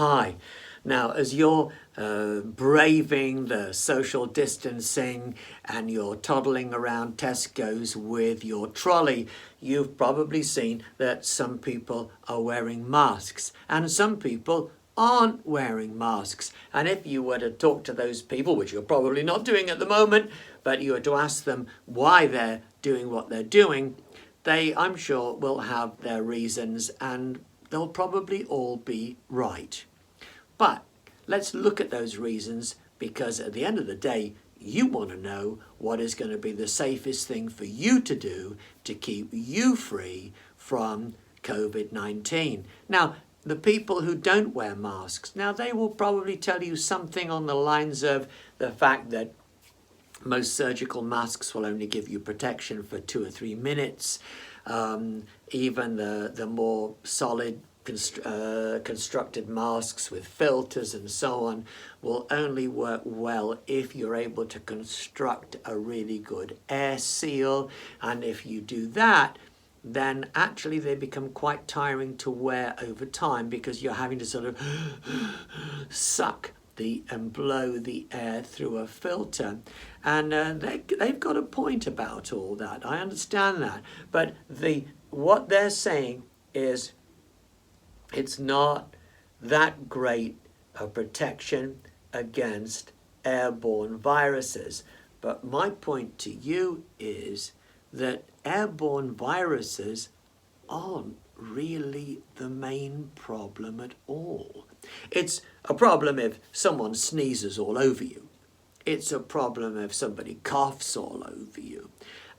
Hi. Now, as you're braving the social distancing and you're toddling around Tesco's with your trolley, you've probably seen that some people are wearing masks and some people aren't wearing masks. And if you were to talk to those people, which you're probably not doing at the moment, but you were to ask them why they're doing what they're doing, they, I'm sure, will have their reasons and they'll probably all be right. But let's look at those reasons, because at the end of the day, you want to know what is going to be the safest thing for you to do to keep you free from COVID-19. Now, the people who don't wear masks, now they will probably tell you something on the lines of the fact that most surgical masks will only give you protection for 2 or 3 minutes. Even the more solid constructed masks with filters and so on will only work well if you're able to construct a really good air seal. And if you do that, then actually they become quite tiring to wear over time, because you're having to sort of suck and blow the air through a filter. And they've got a point about all that. I understand that. But what they're saying is it's not that great a protection against airborne viruses. But my point to you is that airborne viruses aren't really the main problem at all. It's a problem if someone sneezes all over you. It's a problem if somebody coughs all over you.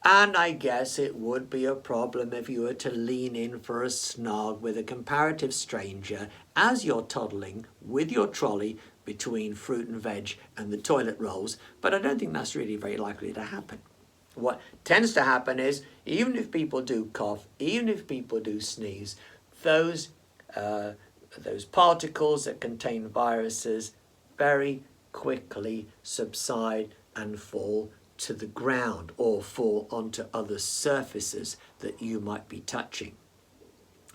And I guess it would be a problem if you were to lean in for a snog with a comparative stranger as you're toddling with your trolley between fruit and veg and the toilet rolls. But I don't think that's really very likely to happen. What tends to happen is, even if people do cough, even if people do sneeze, those particles that contain viruses very quickly subside and fall to the ground or fall onto other surfaces that you might be touching.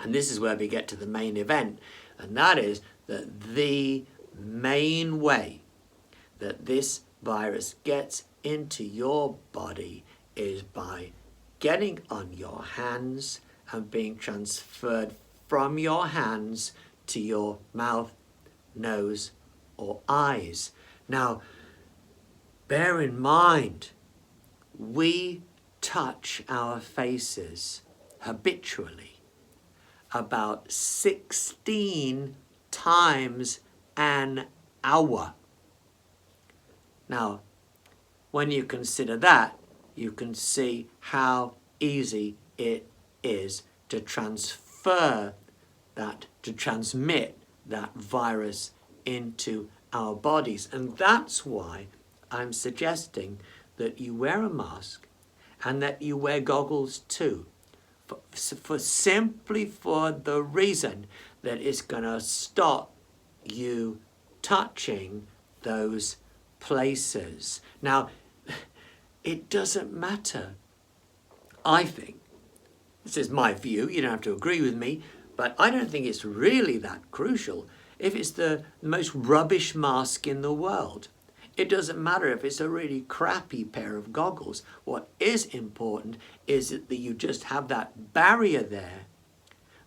And this is where we get to the main event, and that is that the main way that this virus gets into your body is by getting on your hands and being transferred from your hands to your mouth, nose, or eyes. Now, bear in mind, we touch our faces habitually about 16 times an hour. Now, when you consider that, you can see how easy it is to transmit that virus into our bodies. And that's why I'm suggesting that you wear a mask and that you wear goggles too, simply for the reason that it's going to stop you touching those places. Now, it doesn't matter, I think. This is my view, you don't have to agree with me, but I don't think it's really that crucial if it's the most rubbish mask in the world. It doesn't matter if it's a really crappy pair of goggles. What is important is that you just have that barrier there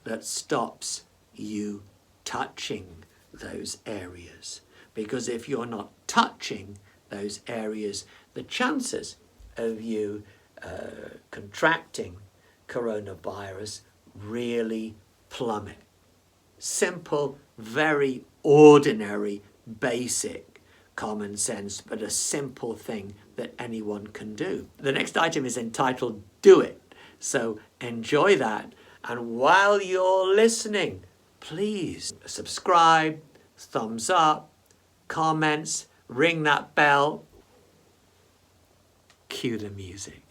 that stops you touching those areas. Because if you're not touching those areas, the chances of you contracting coronavirus really plummet. Simple, very ordinary, basic common sense, but a simple thing that anyone can do. The next item is entitled Do It. So enjoy that. And while you're listening, please subscribe, thumbs up, comments, ring that bell, cue the music.